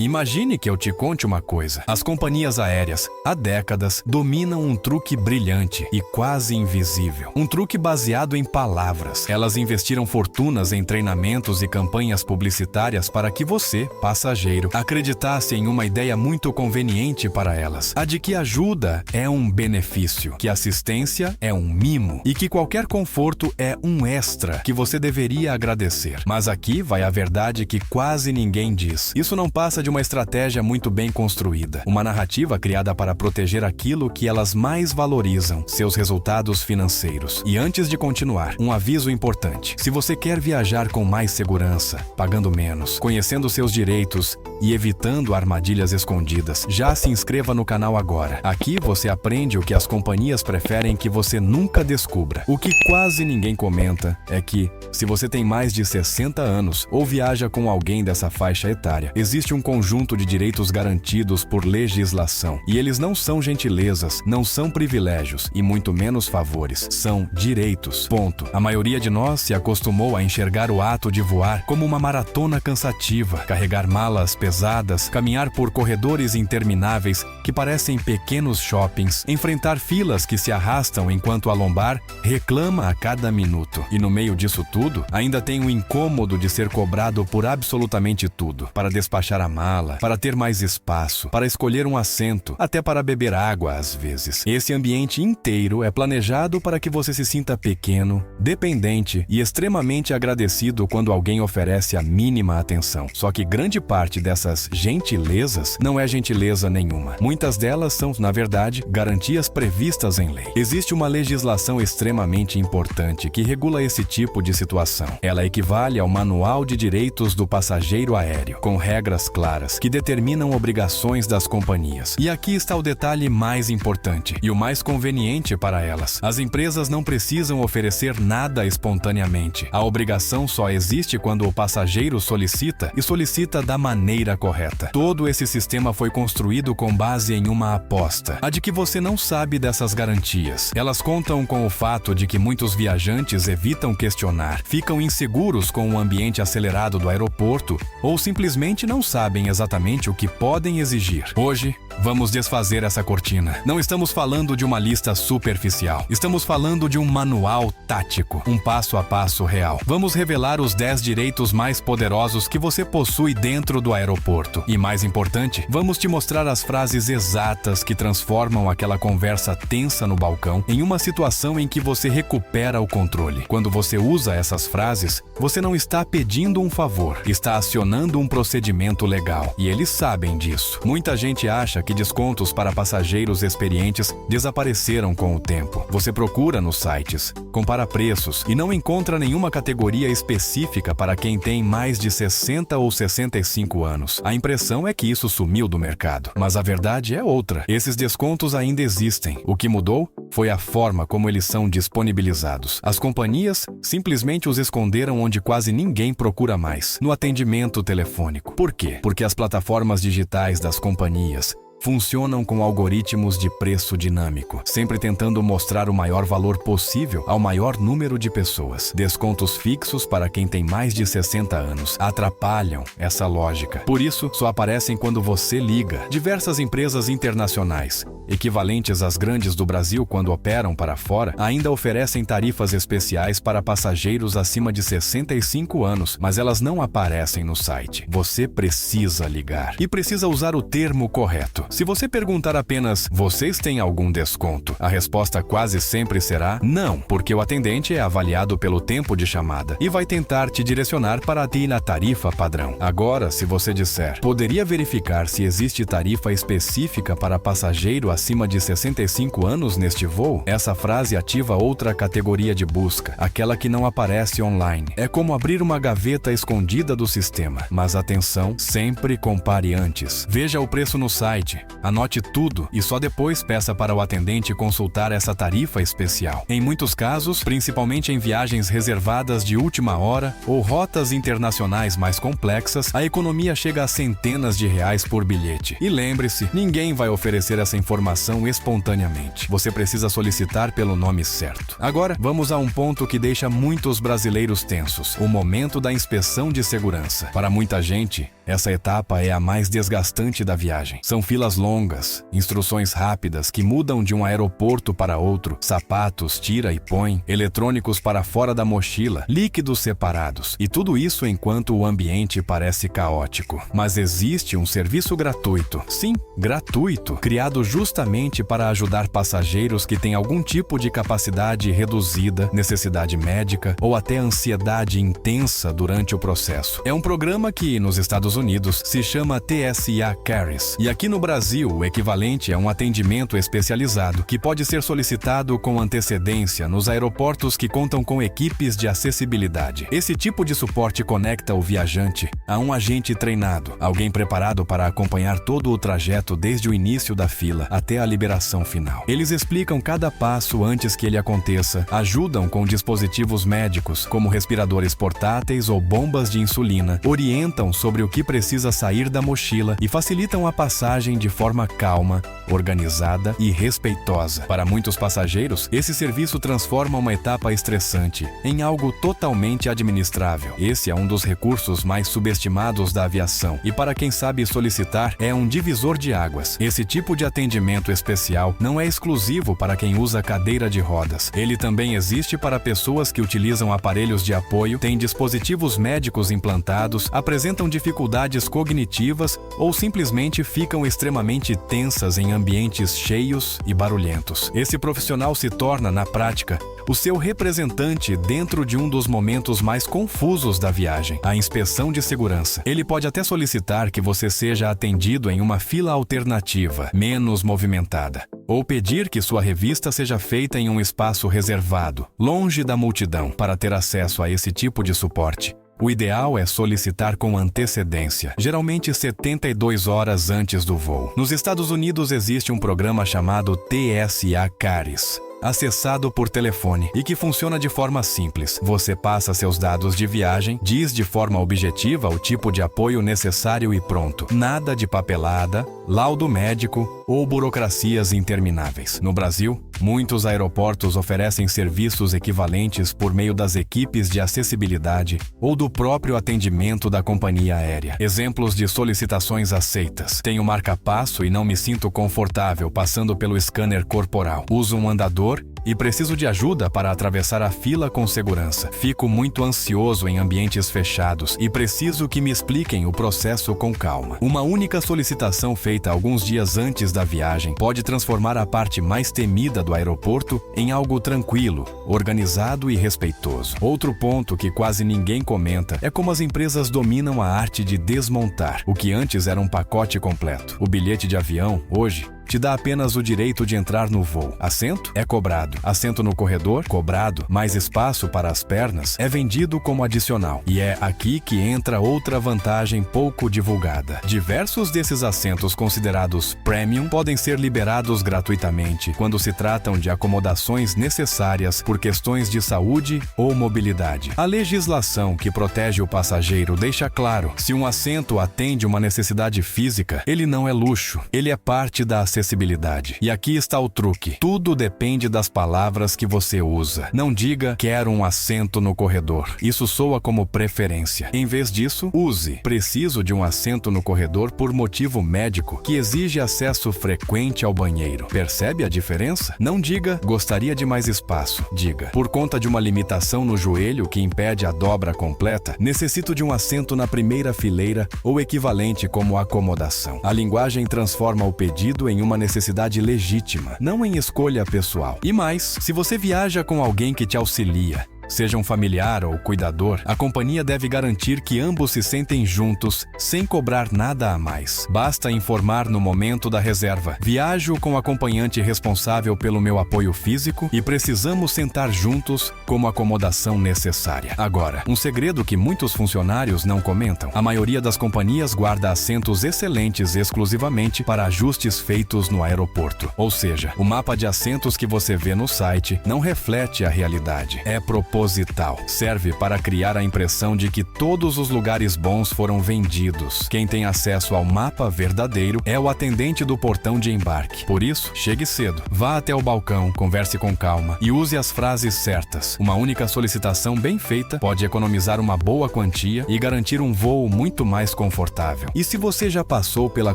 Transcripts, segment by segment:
Imagine que eu te conte uma coisa. As companhias aéreas, há décadas, dominam um truque brilhante e quase invisível. Um truque baseado em palavras. Elas investiram fortunas em treinamentos e campanhas publicitárias para que você, passageiro, acreditasse em uma ideia muito conveniente para elas. A de que ajuda é um benefício, que assistência é um mimo e que qualquer conforto é um extra que você deveria agradecer. Mas aqui vai a verdade que quase ninguém diz. Isso não passa de uma estratégia muito bem construída. Uma narrativa criada para proteger aquilo que elas mais valorizam, seus resultados financeiros. E antes de continuar, um aviso importante. Se você quer viajar com mais segurança, pagando menos, conhecendo seus direitos e evitando armadilhas escondidas, já se inscreva no canal agora. Aqui você aprende o que as companhias preferem que você nunca descubra. O que quase ninguém comenta é que, se você tem mais de 60 anos ou viaja com alguém dessa faixa etária, existe um conjunto de direitos garantidos por legislação. E eles não são gentilezas, não são privilégios e muito menos favores. São direitos. Ponto. A maioria de nós se acostumou a enxergar o ato de voar como uma maratona cansativa, carregar malas pesadas, caminhar por corredores intermináveis que parecem pequenos shoppings, enfrentar filas que se arrastam enquanto a lombar reclama a cada minuto. E no meio disso tudo, ainda tem o incômodo de ser cobrado por absolutamente tudo. Para despachar a mala, para ter mais espaço, para escolher um assento, até para beber água às vezes. Esse ambiente inteiro é planejado para que você se sinta pequeno, dependente e extremamente agradecido quando alguém oferece a mínima atenção. Só que grande parte dessas gentilezas não é gentileza nenhuma. Muitas delas são, na verdade, garantias previstas em lei. Existe uma legislação extremamente importante que regula esse tipo de situação. Ela equivale ao Manual de Direitos do Passageiro Aéreo, com regras claras que determinam obrigações das companhias. E aqui está o detalhe mais importante e o mais conveniente para elas. As empresas não precisam oferecer nada espontaneamente. A obrigação só existe quando o passageiro solicita e solicita da maneira correta. Todo esse sistema foi construído com base em uma aposta, a de que você não sabe dessas garantias. Elas contam com o fato de que muitos viajantes evitam questionar, ficam inseguros com o ambiente acelerado do aeroporto ou simplesmente não sabem exatamente o que podem exigir. Hoje, vamos desfazer essa cortina. Não estamos falando de uma lista superficial. Estamos falando de um manual tático, um passo a passo real. Vamos revelar os 10 direitos mais poderosos que você possui dentro do aeroporto. E mais importante, vamos te mostrar as frases exatas que transformam aquela conversa tensa no balcão em uma situação em que você recupera o controle. Quando você usa essas frases, você não está pedindo um favor, está acionando um procedimento legal. E eles sabem disso. Muita gente acha que descontos para passageiros experientes desapareceram com o tempo. Você procura nos sites, compara preços e não encontra nenhuma categoria específica para quem tem mais de 60 ou 65 anos. A impressão é que isso sumiu do mercado. Mas a verdade é outra. Esses descontos ainda existem. O que mudou foi a forma como eles são disponibilizados. As companhias simplesmente os esconderam onde quase ninguém procura mais, no atendimento telefônico. Por quê? Porque as plataformas digitais das companhias funcionam com algoritmos de preço dinâmico, sempre tentando mostrar o maior valor possível ao maior número de pessoas. Descontos fixos para quem tem mais de 60 anos atrapalham essa lógica. Por isso, só aparecem quando você liga. Diversas empresas internacionais, equivalentes às grandes do Brasil quando operam para fora, ainda oferecem tarifas especiais para passageiros acima de 65 anos, mas elas não aparecem no site. Você precisa ligar. E precisa usar o termo correto. Se você perguntar apenas, vocês têm algum desconto? A resposta quase sempre será não, porque o atendente é avaliado pelo tempo de chamada e vai tentar te direcionar para a tarifa padrão. Agora, se você disser, poderia verificar se existe tarifa específica para passageiro acima de 65 anos neste voo? Essa frase ativa outra categoria de busca, aquela que não aparece online. É como abrir uma gaveta escondida do sistema. Mas atenção, sempre compare antes. Veja o preço no site. Anote tudo e só depois peça para o atendente consultar essa tarifa especial. Em muitos casos, principalmente em viagens reservadas de última hora ou rotas internacionais mais complexas, a economia chega a centenas de reais por bilhete. E lembre-se, ninguém vai oferecer essa informação espontaneamente. Você precisa solicitar pelo nome certo. Agora, vamos a um ponto que deixa muitos brasileiros tensos: o momento da inspeção de segurança. Para muita gente, Essa etapa é a mais desgastante da viagem. São filas longas, instruções rápidas que mudam de um aeroporto para outro, sapatos tira e põe, eletrônicos para fora da mochila, líquidos separados, e tudo isso enquanto o ambiente parece caótico. Mas existe um serviço gratuito, sim, gratuito, criado justamente para ajudar passageiros que têm algum tipo de capacidade reduzida, necessidade médica ou até ansiedade intensa durante o processo. É um programa que, nos Estados Unidos, se chama TSA Cares, e aqui no Brasil o equivalente é um atendimento especializado que pode ser solicitado com antecedência nos aeroportos que contam com equipes de acessibilidade. Esse tipo de suporte conecta o viajante a um agente treinado, alguém preparado para acompanhar todo o trajeto desde o início da fila até a liberação final. Eles explicam cada passo antes que ele aconteça, ajudam com dispositivos médicos, como respiradores portáteis ou bombas de insulina, orientam sobre o que precisa sair da mochila e facilitam a passagem de forma calma, organizada e respeitosa. Para muitos passageiros, esse serviço transforma uma etapa estressante em algo totalmente administrável. Esse é um dos recursos mais subestimados da aviação e, para quem sabe solicitar, é um divisor de águas. Esse tipo de atendimento especial não é exclusivo para quem usa cadeira de rodas. Ele também existe para pessoas que utilizam aparelhos de apoio, têm dispositivos médicos implantados, apresentam dificuldades cognitivas ou simplesmente ficam extremamente tensas em ambientes cheios e barulhentos. Esse profissional se torna, na prática, o seu representante dentro de um dos momentos mais confusos da viagem, a inspeção de segurança. Ele pode até solicitar que você seja atendido em uma fila alternativa, menos movimentada, ou pedir que sua revista seja feita em um espaço reservado, longe da multidão. Para ter acesso a esse tipo de suporte, o ideal é solicitar com antecedência, geralmente 72 horas antes do voo. Nos Estados Unidos existe um programa chamado TSA Cares, acessado por telefone e que funciona de forma simples. Você passa seus dados de viagem, diz de forma objetiva o tipo de apoio necessário e pronto. Nada de papelada, laudo médico ou burocracias intermináveis. No Brasil, muitos aeroportos oferecem serviços equivalentes por meio das equipes de acessibilidade ou do próprio atendimento da companhia aérea. Exemplos de solicitações aceitas: tenho marca-passo e não me sinto confortável passando pelo scanner corporal. Uso um andador e preciso de ajuda para atravessar a fila com segurança. Fico muito ansioso em ambientes fechados e preciso que me expliquem o processo com calma. Uma única solicitação feita alguns dias antes da viagem pode transformar a parte mais temida do aeroporto em algo tranquilo, organizado e respeitoso. Outro ponto que quase ninguém comenta é como as empresas dominam a arte de desmontar o que antes era um pacote completo. O bilhete de avião, hoje, te dá apenas o direito de entrar no voo. Assento é cobrado. Assento no corredor, cobrado. Mais espaço para as pernas é vendido como adicional. E é aqui que entra outra vantagem pouco divulgada. Diversos desses assentos considerados premium podem ser liberados gratuitamente quando se tratam de acomodações necessárias por questões de saúde ou mobilidade. A legislação que protege o passageiro deixa claro: se um assento atende uma necessidade física, ele não é luxo. Ele é parte da acessibilidade. E aqui está o truque: tudo depende das palavras que você usa. Não diga quero um assento no corredor. Isso soa como preferência. Em vez disso, use preciso de um assento no corredor por motivo médico que exige acesso frequente ao banheiro. Percebe a diferença? Não diga gostaria de mais espaço. Diga por conta de uma limitação no joelho que impede a dobra completa, necessito de um assento na primeira fileira ou equivalente como acomodação. A linguagem transforma o pedido em uma necessidade legítima, não em escolha pessoal. E mais, se você viaja com alguém que te auxilia, seja um familiar ou cuidador, a companhia deve garantir que ambos se sentem juntos, sem cobrar nada a mais. Basta informar no momento da reserva: viajo com o acompanhante responsável pelo meu apoio físico e precisamos sentar juntos como acomodação necessária. Agora, um segredo que muitos funcionários não comentam: a maioria das companhias guarda assentos excelentes exclusivamente para ajustes feitos no aeroporto. Ou seja, o mapa de assentos que você vê no site não reflete a realidade. É proposto proposital. Serve para criar a impressão de que todos os lugares bons foram vendidos. Quem tem acesso ao mapa verdadeiro é o atendente do portão de embarque. Por isso, chegue cedo, vá até o balcão, converse com calma e use as frases certas. Uma única solicitação bem feita pode economizar uma boa quantia e garantir um voo muito mais confortável. E se você já passou pela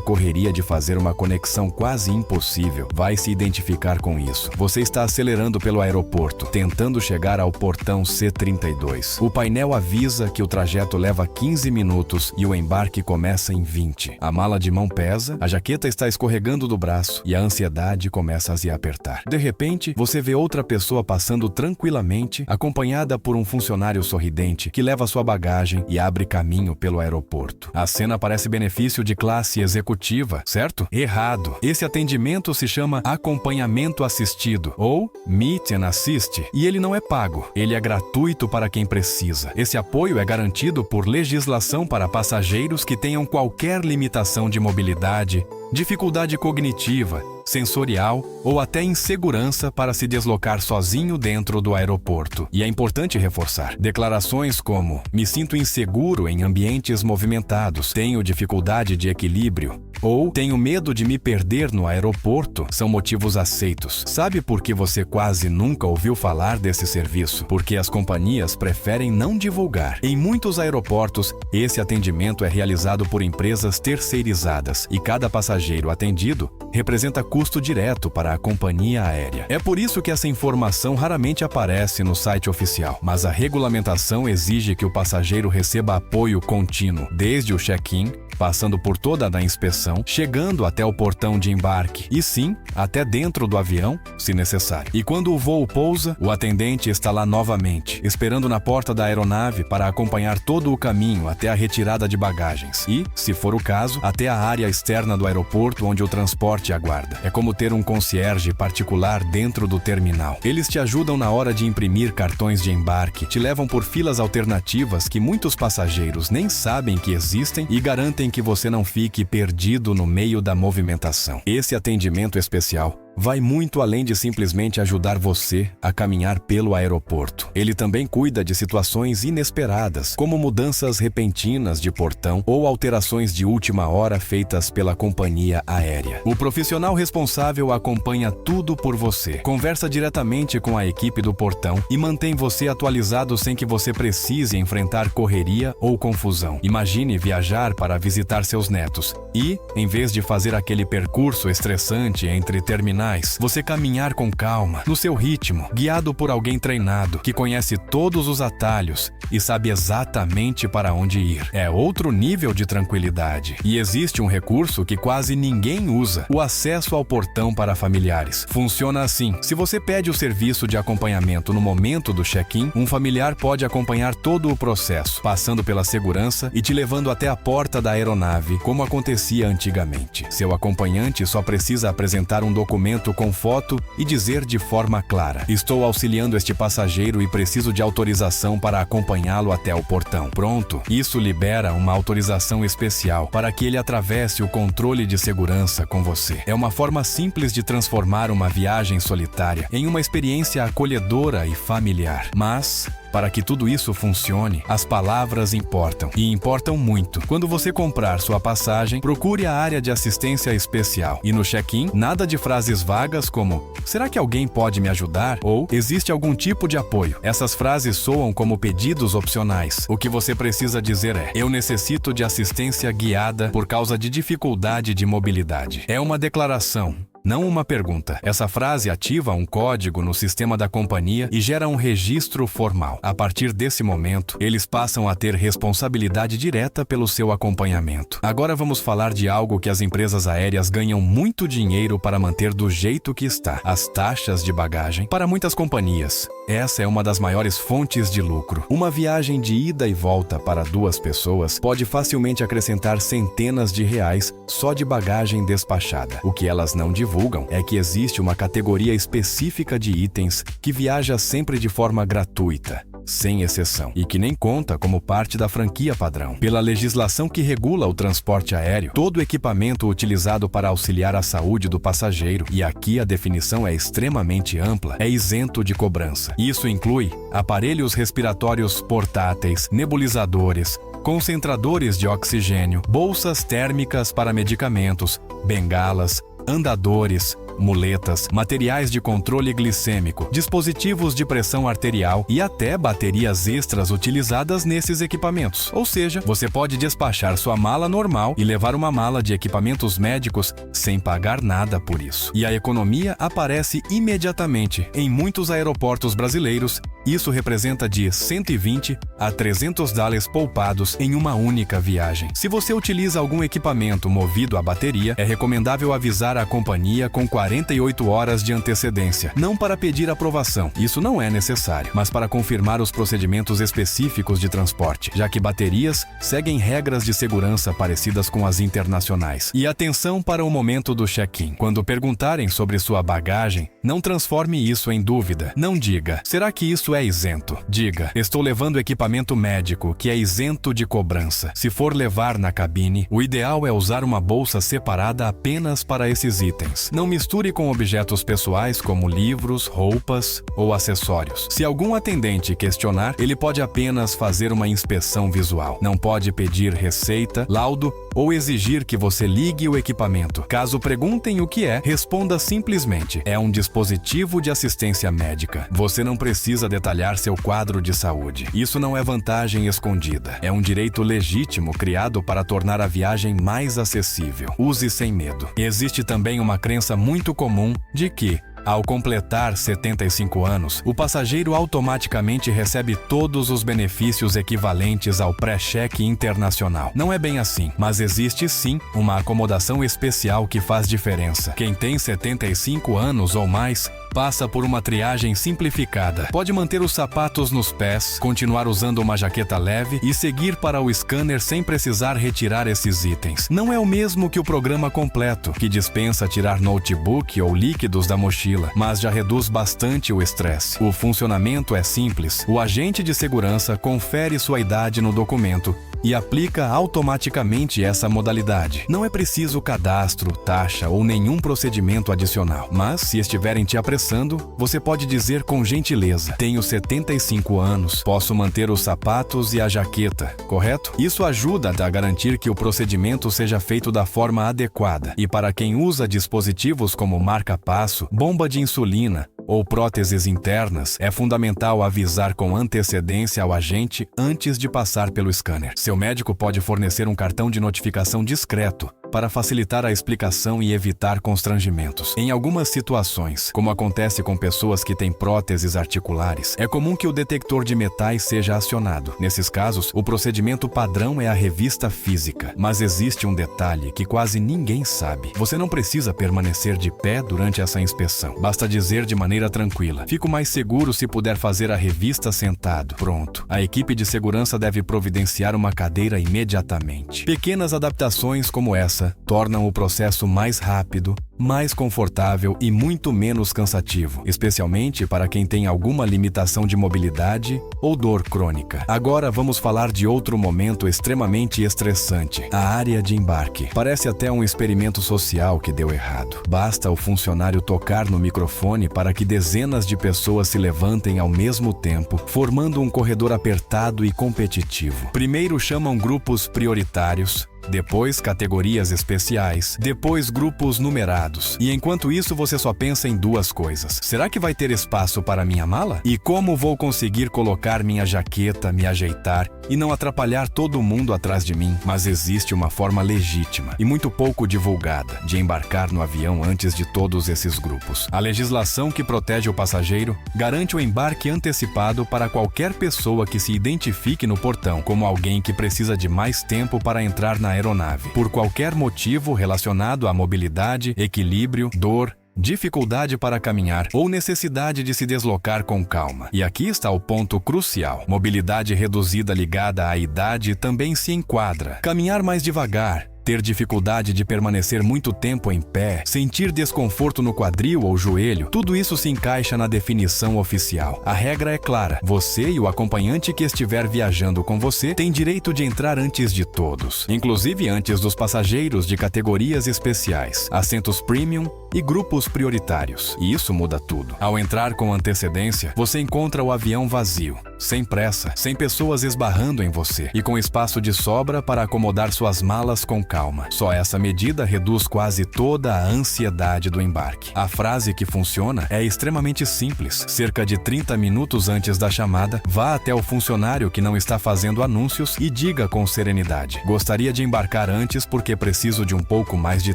correria de fazer uma conexão quase impossível, vai se identificar com isso. Você está acelerando pelo aeroporto, tentando chegar ao portão C32. O painel avisa que o trajeto leva 15 minutos e o embarque começa em 20. A mala de mão pesa, a jaqueta está escorregando do braço e a ansiedade começa a se apertar. De repente, você vê outra pessoa passando tranquilamente, acompanhada por um funcionário sorridente que leva sua bagagem e abre caminho pelo aeroporto. A cena parece benefício de classe executiva, certo? Errado. Esse atendimento se chama acompanhamento assistido ou Meet and Assist e ele não é pago. Ele é gratuito para quem precisa. Esse apoio é garantido por legislação para passageiros que tenham qualquer limitação de mobilidade, dificuldade cognitiva, sensorial ou até insegurança para se deslocar sozinho dentro do aeroporto. E é importante reforçar: declarações como "me sinto inseguro em ambientes movimentados", "tenho dificuldade de equilíbrio" ou "tenho medo de me perder no aeroporto" são motivos aceitos. Sabe por que você quase nunca ouviu falar desse serviço? Porque as companhias preferem não divulgar. Em muitos aeroportos, esse atendimento é realizado por empresas terceirizadas e cada passageiro atendido representa custo direto para a companhia aérea. É por isso que essa informação raramente aparece no site oficial, mas a regulamentação exige que o passageiro receba apoio contínuo, desde o check-in, passando por toda a inspeção, chegando até o portão de embarque e sim, até dentro do avião, se necessário. E quando o voo pousa, o atendente está lá novamente, esperando na porta da aeronave para acompanhar todo o caminho até a retirada de bagagens e, se for o caso, até a área externa do aeroporto onde o transporte aguarda. É como ter um concierge particular dentro do terminal. Eles te ajudam na hora de imprimir cartões de embarque, te levam por filas alternativas que muitos passageiros nem sabem que existem e garantem que você não fique perdido no meio da movimentação. Esse atendimento especial vai muito além de simplesmente ajudar você a caminhar pelo aeroporto. Ele também cuida de situações inesperadas, como mudanças repentinas de portão ou alterações de última hora feitas pela companhia aérea. O profissional responsável acompanha tudo por você, conversa diretamente com a equipe do portão e mantém você atualizado sem que você precise enfrentar correria ou confusão. Imagine viajar para visitar seus netos e, em vez de fazer aquele percurso estressante entre terminais, você caminhar com calma, no seu ritmo, guiado por alguém treinado, que conhece todos os atalhos e sabe exatamente para onde ir. É outro nível de tranquilidade. E existe um recurso que quase ninguém usa: o acesso ao portão para familiares. Funciona assim: se você pede o serviço de acompanhamento no momento do check-in, um familiar pode acompanhar todo o processo, passando pela segurança e te levando até a porta da aeronave, como acontecia antigamente. Seu acompanhante só precisa apresentar um documento com foto e dizer de forma clara: "Estou auxiliando este passageiro e preciso de autorização para acompanhá-lo até o portão." Pronto, isso libera uma autorização especial para que ele atravesse o controle de segurança com você. É uma forma simples de transformar uma viagem solitária em uma experiência acolhedora e familiar. Mas, para que tudo isso funcione, as palavras importam, e importam muito. Quando você comprar sua passagem, procure a área de assistência especial. E no check-in, nada de frases vagas como "será que alguém pode me ajudar?" ou "existe algum tipo de apoio?" Essas frases soam como pedidos opcionais. O que você precisa dizer é: "eu necessito de assistência guiada por causa de dificuldade de mobilidade." É uma declaração, não uma pergunta. Essa frase ativa um código no sistema da companhia e gera um registro formal. A partir desse momento, eles passam a ter responsabilidade direta pelo seu acompanhamento. Agora vamos falar de algo que as empresas aéreas ganham muito dinheiro para manter do jeito que está: as taxas de bagagem. Para muitas companhias, essa é uma das maiores fontes de lucro. Uma viagem de ida e volta para 2 pessoas pode facilmente acrescentar centenas de reais só de bagagem despachada. O que elas não divulgam é que existe uma categoria específica de itens que viaja sempre de forma gratuita: sem exceção, e que nem conta como parte da franquia padrão. Pela legislação que regula o transporte aéreo, todo equipamento utilizado para auxiliar a saúde do passageiro, e aqui a definição é extremamente ampla, é isento de cobrança. Isso inclui aparelhos respiratórios portáteis, nebulizadores, concentradores de oxigênio, bolsas térmicas para medicamentos, bengalas, andadores, muletas, materiais de controle glicêmico, dispositivos de pressão arterial e até baterias extras utilizadas nesses equipamentos. Ou seja, você pode despachar sua mala normal e levar uma mala de equipamentos médicos sem pagar nada por isso. E a economia aparece imediatamente. Em muitos aeroportos brasileiros, isso representa de 120 a 300 dólares poupados em uma única viagem. Se você utiliza algum equipamento movido a bateria, é recomendável avisar a companhia com 48 horas de antecedência, não para pedir aprovação, isso não é necessário, mas para confirmar os procedimentos específicos de transporte, já que baterias seguem regras de segurança parecidas com as internacionais. E atenção para o momento do check-in. Quando perguntarem sobre sua bagagem, não transforme isso em dúvida. Não diga, será que isso é isento? Diga, estou levando equipamento médico que é isento de cobrança. Se for levar na cabine, o ideal é usar uma bolsa separada apenas para esses itens. Não misture com objetos pessoais como livros, roupas ou acessórios. Se algum atendente questionar, ele pode apenas fazer uma inspeção visual. Não pode pedir receita, laudo ou exigir que você ligue o equipamento. Caso perguntem o que é, responda simplesmente: é um dispositivo de assistência médica. Você não precisa detalhar seu quadro de saúde. Isso não é vantagem escondida. É um direito legítimo criado para tornar a viagem mais acessível. Use sem medo. Existe também uma crença muito comum de que, ao completar 75 anos, o passageiro automaticamente recebe todos os benefícios equivalentes ao pré-cheque internacional. Não é bem assim, mas existe sim uma acomodação especial que faz diferença. Quem tem 75 anos ou mais passa por uma triagem simplificada. Pode manter os sapatos nos pés, continuar usando uma jaqueta leve e seguir para o scanner sem precisar retirar esses itens. Não é o mesmo que o programa completo, que dispensa tirar notebook ou líquidos da mochila, mas já reduz bastante o estresse. O funcionamento é simples. O agente de segurança confere sua idade no documento e aplica automaticamente essa modalidade. Não é preciso cadastro, taxa ou nenhum procedimento adicional. Mas, se estiverem te apressando, você pode dizer com gentileza: tenho 75 anos, posso manter os sapatos e a jaqueta, correto? Isso ajuda a garantir que o procedimento seja feito da forma adequada. E para quem usa dispositivos como marca-passo, bomba de insulina ou próteses internas, é fundamental avisar com antecedência ao agente antes de passar pelo scanner. Seu médico pode fornecer um cartão de notificação discreto para facilitar a explicação e evitar constrangimentos. Em algumas situações, como acontece com pessoas que têm próteses articulares, é comum que o detector de metais seja acionado. Nesses casos, o procedimento padrão é a revista física. Mas existe um detalhe que quase ninguém sabe. Você não precisa permanecer de pé durante essa inspeção. Basta dizer de maneira tranquila: fico mais seguro se puder fazer a revista sentado. Pronto. A equipe de segurança deve providenciar uma cadeira imediatamente. Pequenas adaptações como essa tornam o processo mais rápido, mais confortável e muito menos cansativo, especialmente para quem tem alguma limitação de mobilidade ou dor crônica. Agora vamos falar de outro momento extremamente estressante: a área de embarque. Parece até um experimento social que deu errado. Basta o funcionário tocar no microfone para que dezenas de pessoas se levantem ao mesmo tempo, formando um corredor apertado e competitivo. Primeiro chamam grupos prioritários, depois categorias especiais, depois grupos numerados. E enquanto isso você só pensa em duas coisas: será que vai ter espaço para minha mala? E como vou conseguir colocar minha jaqueta, me ajeitar e não atrapalhar todo mundo atrás de mim? Mas existe uma forma legítima e muito pouco divulgada de embarcar no avião antes de todos esses grupos. A legislação que protege o passageiro garante o embarque antecipado para qualquer pessoa que se identifique no portão como alguém que precisa de mais tempo para entrar na aeronave, por qualquer motivo relacionado à mobilidade, equilíbrio, dor, dificuldade para caminhar ou necessidade de se deslocar com calma. E aqui está o ponto crucial: mobilidade reduzida ligada à idade também se enquadra. Caminhar mais devagar, ter dificuldade de permanecer muito tempo em pé, sentir desconforto no quadril ou joelho, tudo isso se encaixa na definição oficial. A regra é clara: você e o acompanhante que estiver viajando com você têm direito de entrar antes de todos, inclusive antes dos passageiros de categorias especiais, assentos premium e grupos prioritários. E isso muda tudo. Ao entrar com antecedência, você encontra o avião vazio, sem pressa, sem pessoas esbarrando em você e com espaço de sobra para acomodar suas malas com calma. Só essa medida reduz quase toda a ansiedade do embarque. A frase que funciona é extremamente simples. Cerca de 30 minutos antes da chamada, vá até o funcionário que não está fazendo anúncios e diga com serenidade: gostaria de embarcar antes porque preciso de um pouco mais de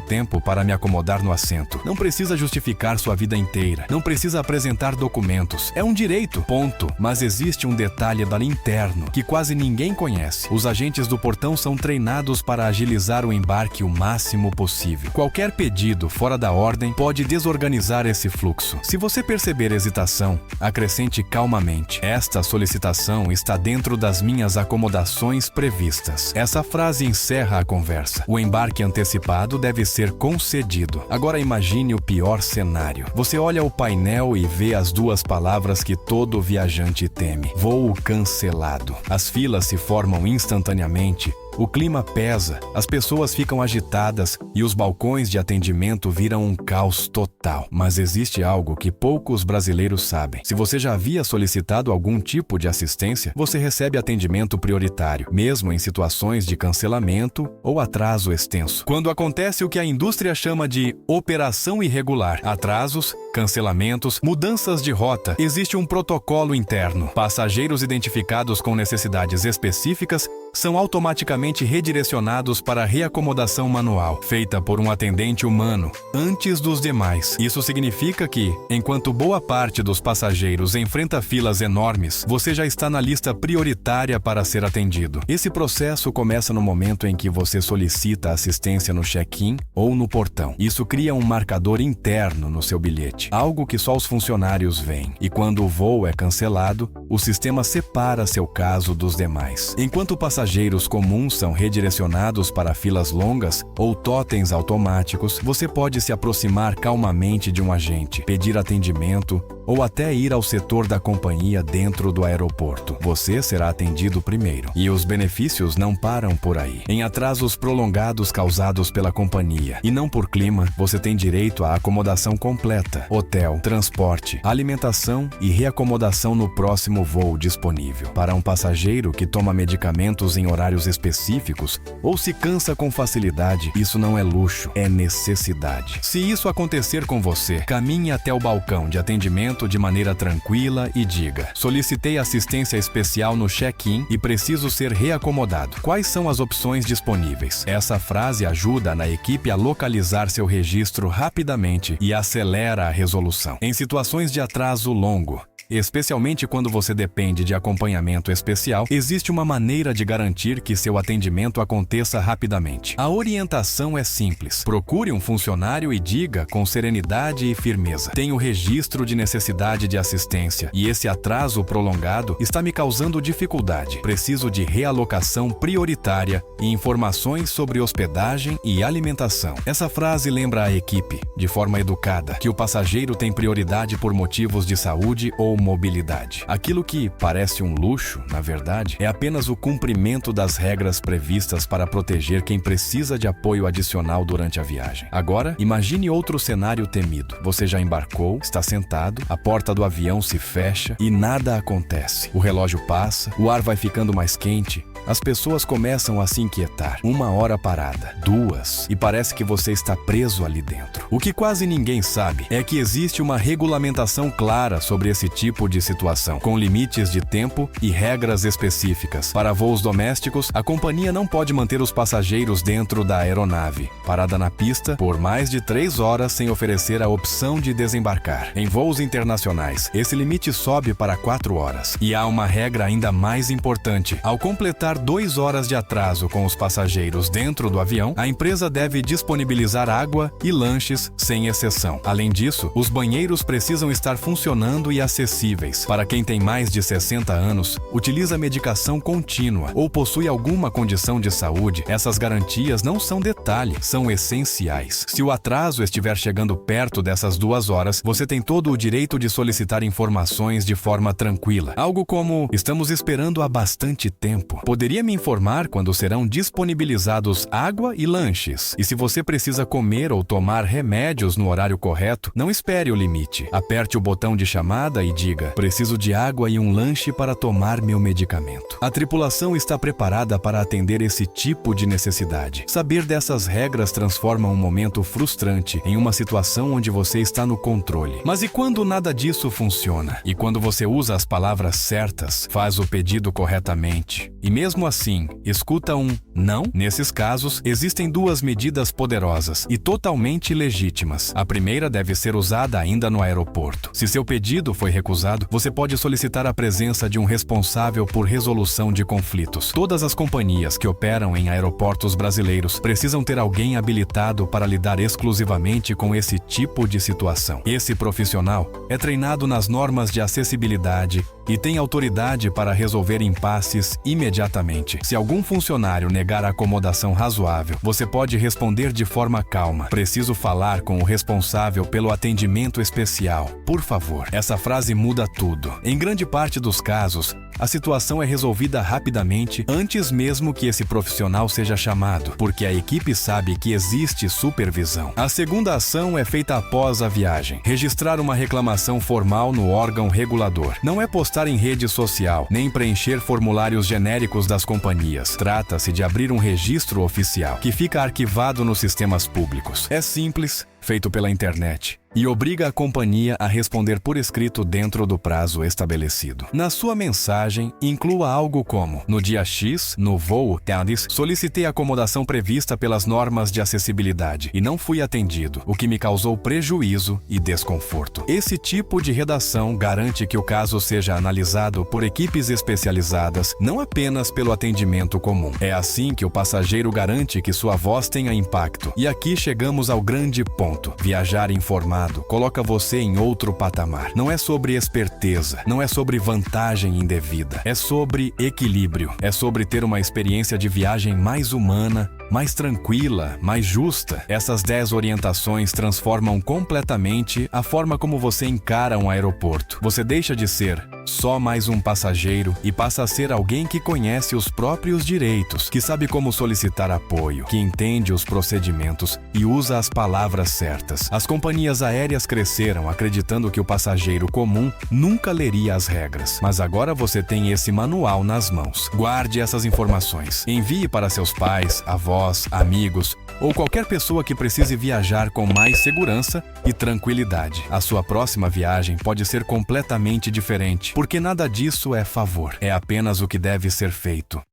tempo para me acomodar no assento. Não precisa justificar sua vida inteira, não precisa apresentar documentos. É um direito, ponto. Mas existe um detalhe dali interno que quase ninguém conhece. Os agentes do portão são treinados para agilizar o embarque o máximo possível. Qualquer pedido fora da ordem pode desorganizar esse fluxo. Se você perceber hesitação, acrescente calmamente: esta solicitação está dentro das minhas acomodações previstas. Essa frase encerra a conversa. O embarque antecipado deve ser concedido. Agora imagine o pior cenário. Você olha o painel e vê as duas palavras que todo viajante teme: voo cancelado. As filas se formam instantaneamente. O clima pesa, as pessoas ficam agitadas e os balcões de atendimento viram um caos total. Mas existe algo que poucos brasileiros sabem. Se você já havia solicitado algum tipo de assistência, você recebe atendimento prioritário, mesmo em situações de cancelamento ou atraso extenso. Quando acontece o que a indústria chama de operação irregular, atrasos, cancelamentos, mudanças de rota, existe um protocolo interno. Passageiros identificados com necessidades específicas são automaticamente redirecionados para a reacomodação manual, feita por um atendente humano, antes dos demais. Isso significa que, enquanto boa parte dos passageiros enfrenta filas enormes, você já está na lista prioritária para ser atendido. Esse processo começa no momento em que você solicita assistência no check-in ou no portão. Isso cria um marcador interno no seu bilhete, algo que só os funcionários veem. E quando o voo é cancelado, o sistema separa seu caso dos demais. Enquanto passageiros comuns são redirecionados para filas longas ou totens automáticos, você pode se aproximar calmamente de um agente, pedir atendimento ou até ir ao setor da companhia dentro do aeroporto. Você será atendido primeiro. E os benefícios não param por aí. Em atrasos prolongados causados pela companhia e não por clima, você tem direito à acomodação completa, hotel, transporte, alimentação e reacomodação no próximo voo disponível. Para um passageiro que toma medicamentos em horários específicos ou se cansa com facilidade, isso não é luxo, é necessidade. Se isso acontecer com você, caminhe até o balcão de atendimento de maneira tranquila e diga: solicitei assistência especial no check-in e preciso ser reacomodado. Quais são as opções disponíveis? Essa frase ajuda na equipe a localizar seu registro rapidamente e acelera a resolução. Em situações de atraso longo, especialmente quando você depende de acompanhamento especial, existe uma maneira de garantir que seu atendimento aconteça rapidamente. A orientação é simples. Procure um funcionário e diga com serenidade e firmeza: tenho registro de necessidade de assistência e esse atraso prolongado está me causando dificuldade. Preciso de realocação prioritária e informações sobre hospedagem e alimentação. Essa frase lembra à equipe, de forma educada, que o passageiro tem prioridade por motivos de saúde ou mobilidade. Aquilo que parece um luxo, na verdade, é apenas o cumprimento das regras previstas para proteger quem precisa de apoio adicional durante a viagem. Agora, imagine outro cenário temido. Você já embarcou, está sentado, a porta do avião se fecha e nada acontece. O relógio passa, o ar vai ficando mais quente, as pessoas começam a se inquietar. 1 hora parada, 2, e parece que você está preso ali dentro. O que quase ninguém sabe é que existe uma regulamentação clara sobre esse tipo de situação, com limites de tempo e regras específicas. Para voos domésticos, a companhia não pode manter os passageiros dentro da aeronave, parada na pista, por mais de 3 horas sem oferecer a opção de desembarcar. Em voos internacionais, esse limite sobe para 4 horas. E há uma regra ainda mais importante. Ao completar 2 horas de atraso com os passageiros dentro do avião, a empresa deve disponibilizar água e lanches sem exceção. Além disso, os banheiros precisam estar funcionando e acessíveis irreversíveis. Para quem tem mais de 60 anos, utiliza medicação contínua ou possui alguma condição de saúde, essas garantias não são detalhe, são essenciais. Se o atraso estiver chegando perto dessas 2 horas, você tem todo o direito de solicitar informações de forma tranquila. Algo como: estamos esperando há bastante tempo. Poderia me informar quando serão disponibilizados água e lanches? E se você precisa comer ou tomar remédios no horário correto, não espere o limite. Aperte o botão de chamada e diga: preciso de água e um lanche para tomar meu medicamento. A tripulação está preparada para atender esse tipo de necessidade. Saber dessas regras transforma um momento frustrante em uma situação onde você está no controle. Mas e quando nada disso funciona? E quando você usa as palavras certas, faz o pedido corretamente, e mesmo assim, escuta um não? Nesses casos, existem 2 medidas poderosas e totalmente legítimas. A primeira deve ser usada ainda no aeroporto. Se seu pedido foi recusado, você pode solicitar a presença de um responsável por resolução de conflitos. Todas as companhias que operam em aeroportos brasileiros precisam ter alguém habilitado para lidar exclusivamente com esse tipo de situação. Esse profissional é treinado nas normas de acessibilidade e tem autoridade para resolver impasses imediatamente. Se algum funcionário negar a acomodação razoável, você pode responder de forma calma: preciso falar com o responsável pelo atendimento especial, por favor. Essa frase muda tudo. Em grande parte dos casos, a situação é resolvida rapidamente antes mesmo que esse profissional seja chamado, porque a equipe sabe que existe supervisão. A segunda ação é feita após a viagem: registrar uma reclamação formal no órgão regulador. Não é postar em rede social, nem preencher formulários genéricos das companhias. Trata-se de abrir um registro oficial, que fica arquivado nos sistemas públicos. É simples, feito pela internet, e obriga a companhia a responder por escrito dentro do prazo estabelecido. Na sua mensagem, inclua algo como: no dia X, no voo TADIS, solicitei a acomodação prevista pelas normas de acessibilidade e não fui atendido, o que me causou prejuízo e desconforto. Esse tipo de redação garante que o caso seja analisado por equipes especializadas, não apenas pelo atendimento comum. É assim que o passageiro garante que sua voz tenha impacto. E aqui chegamos ao grande ponto: viajar informado coloca você em outro patamar. Não é sobre esperteza, não é sobre vantagem indevida, é sobre equilíbrio, é sobre ter uma experiência de viagem mais humana, mais tranquila, mais justa. Essas 10 orientações transformam completamente a forma como você encara um aeroporto. Você deixa de ser só mais um passageiro e passa a ser alguém que conhece os próprios direitos, que sabe como solicitar apoio, que entende os procedimentos e usa as palavras certas. As companhias aéreas cresceram acreditando que o passageiro comum nunca leria as regras, mas agora você tem esse manual nas mãos. Guarde essas informações. Envie para seus pais, avós, amigos ou qualquer pessoa que precise viajar com mais segurança e tranquilidade. A sua próxima viagem pode ser completamente diferente, porque nada disso é favor, é apenas o que deve ser feito.